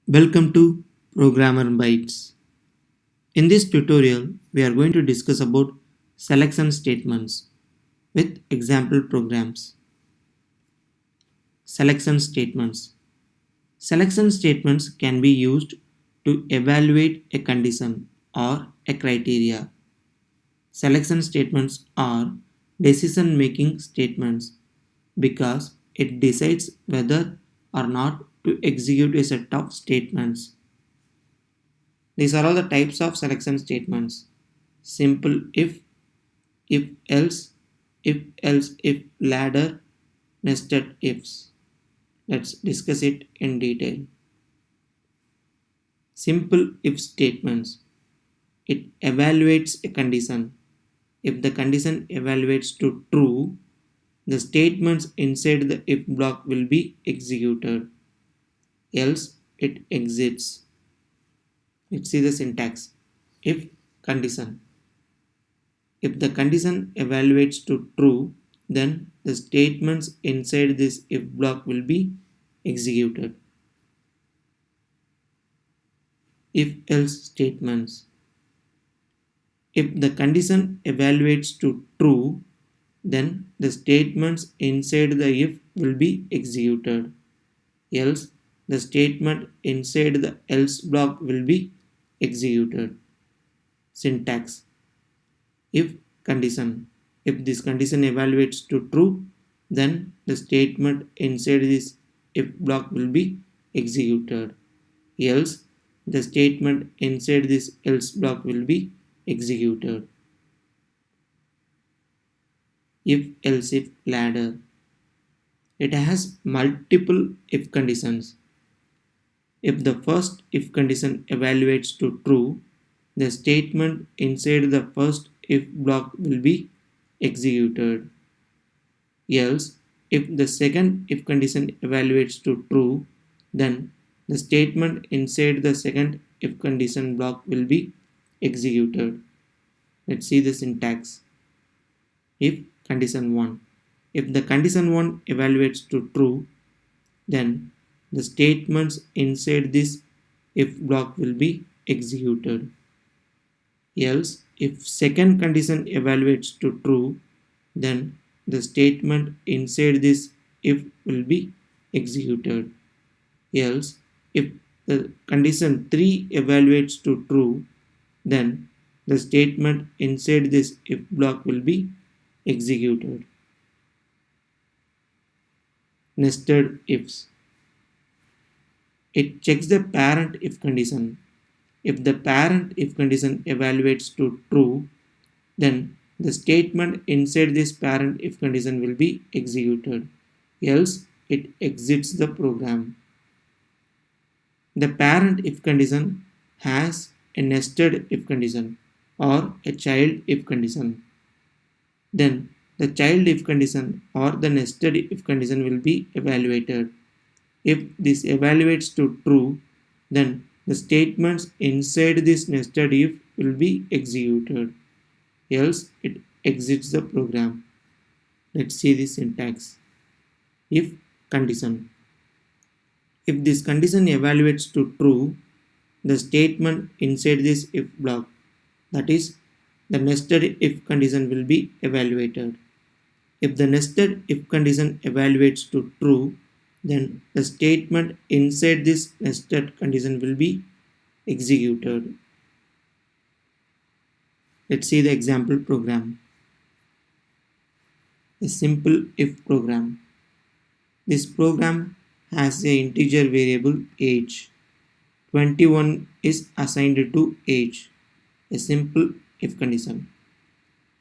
Welcome to Programmer Bytes. In this tutorial, we are going to discuss about selection statements with example programs. Selection statements. Selection statements can be used to evaluate a condition or a criteria. Selection statements are decision-making statements because it decides whether or not to execute a set of statements. These are all the types of selection statements. Simple if else if ladder, nested ifs. Let's discuss it in detail. Simple if statements. It evaluates a condition. If the condition evaluates to true, the statements inside the if block will be executed. Else it exits. Let's see the syntax. If condition. If the condition evaluates to true, then the statements inside this if block will be executed. If else statements. If the condition evaluates to true, then the statements inside the if will be executed. Else, the statement inside the else block will be executed. Syntax. If condition. If this condition evaluates to true, then the statement inside this if block will be executed. Else, the statement inside this else block will be executed. If else if ladder. It has multiple if conditions. If the first if condition evaluates to true, the statement inside the first if block will be executed. Else, if the second if condition evaluates to true, then the statement inside the second if condition block will be executed. Let's see the syntax. If condition 1. If the condition 1 evaluates to true, then the statements inside this if block will be executed. Else, if second condition evaluates to true, then the statement inside this if will be executed. Else, if the condition 3 evaluates to true, then the statement inside this if block will be executed. Nested ifs. It checks the parent if condition. If the parent if condition evaluates to true, then the statement inside this parent if condition will be executed. Else, it exits the program. The parent if condition has a nested if condition or a child if condition. Then the child if condition or the nested if condition will be evaluated. If this evaluates to true, then the statements inside this nested if will be executed. Else it exits the program. Let's see the syntax. If condition. If this condition evaluates to true, the statement inside this if block, that is, the nested if condition will be evaluated. If the nested if condition evaluates to true, then the statement inside this nested condition will be executed. Let's see the example program. A simple if program. This program has an integer variable age. 21 is assigned to age. A simple if condition.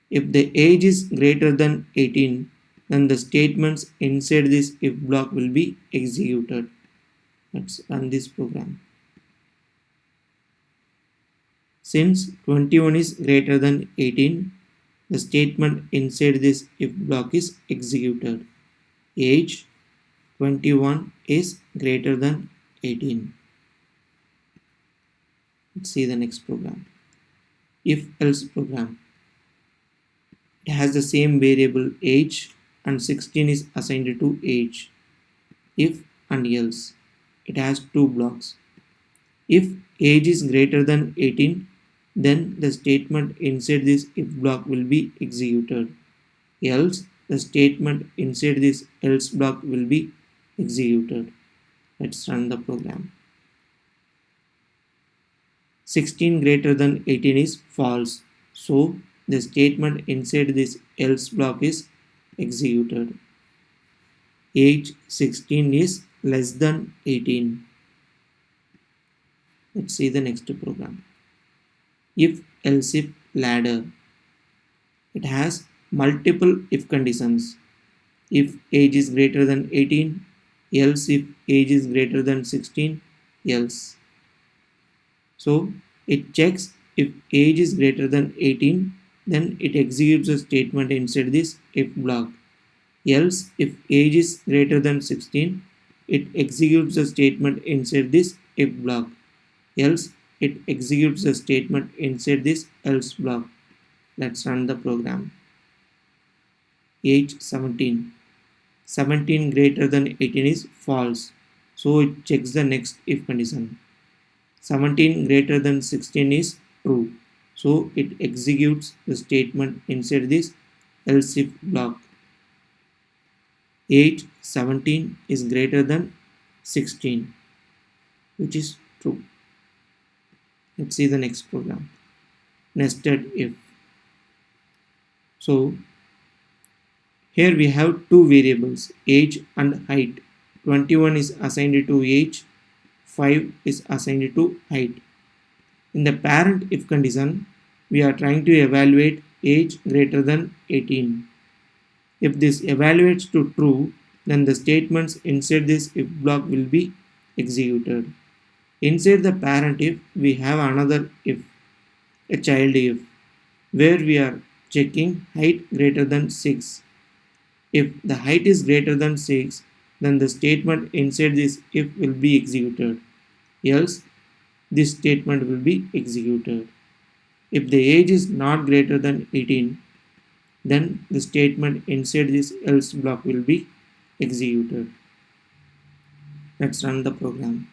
If the age is greater than 18, then the statements inside this if block will be executed. Let's run this program. Since 21 is greater than 18, the statement inside this if block is executed. Age 21 is greater than 18. Let's see the next program. If else program. It has the same variable age and 16 is assigned to age. If and else. It has two blocks. If age is greater than 18, then the statement inside this if block will be executed. Else, the statement inside this else block will be executed. Let's run the program. 16 greater than 18 is false. So, the statement inside this else block is executed. Age 16 is less than 18. Let's see the next program. If else if ladder. It has multiple if conditions. If age is greater than 18, else if age is greater than 16, else. So it checks if age is greater than 18, then it executes a statement inside this if block. Else if age is greater than 16, it executes a statement inside this if block. Else it executes a statement inside this else block. Let's run the program. Age 17. 17 greater than 18 is false. So it checks the next if condition. 17 greater than 16 is true. So it executes the statement inside this else if block. Age 17 is greater than 16, which is true. Let's see the next program. Nested if. So here we have two variables, age and height. 21 is assigned to age, 5 is assigned to height. In the parent if condition, we are trying to evaluate age greater than 18. If this evaluates to true, then the statements inside this if block will be executed. Inside the parent if, we have another if, a child if, where we are checking height greater than 6. If the height is greater than 6, then the statement inside this if will be executed. Else, this statement will be executed. If the age is not greater than 18, then the statement inside this else block will be executed. Let's run the program.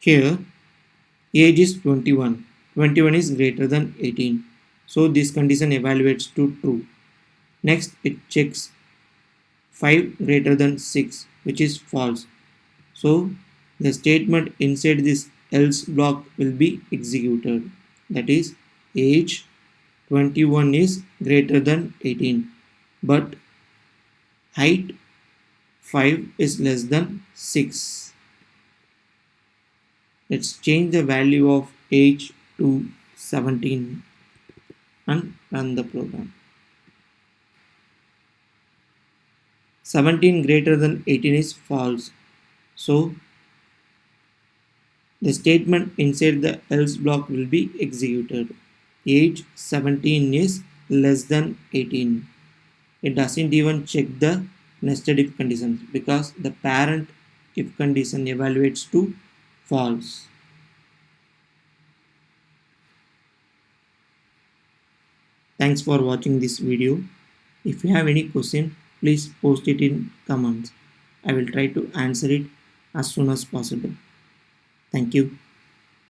Here, age is 21. 21 is greater than 18. So this condition evaluates to true. Next, it checks 5 greater than 6, which is false. So the statement inside this else block will be executed. That is, age 21 is greater than 18, but height 5 is less than 6. Let's change the value of age to 17 and run the program. 17 greater than 18 is false. So the statement inside the else block will be executed. Age 17 is less than 18. It doesn't even check the nested if conditions because the parent if condition evaluates to false. Thanks for watching this video. If you have any question, please post it in comments. I will try to answer it as soon as possible. Thank you.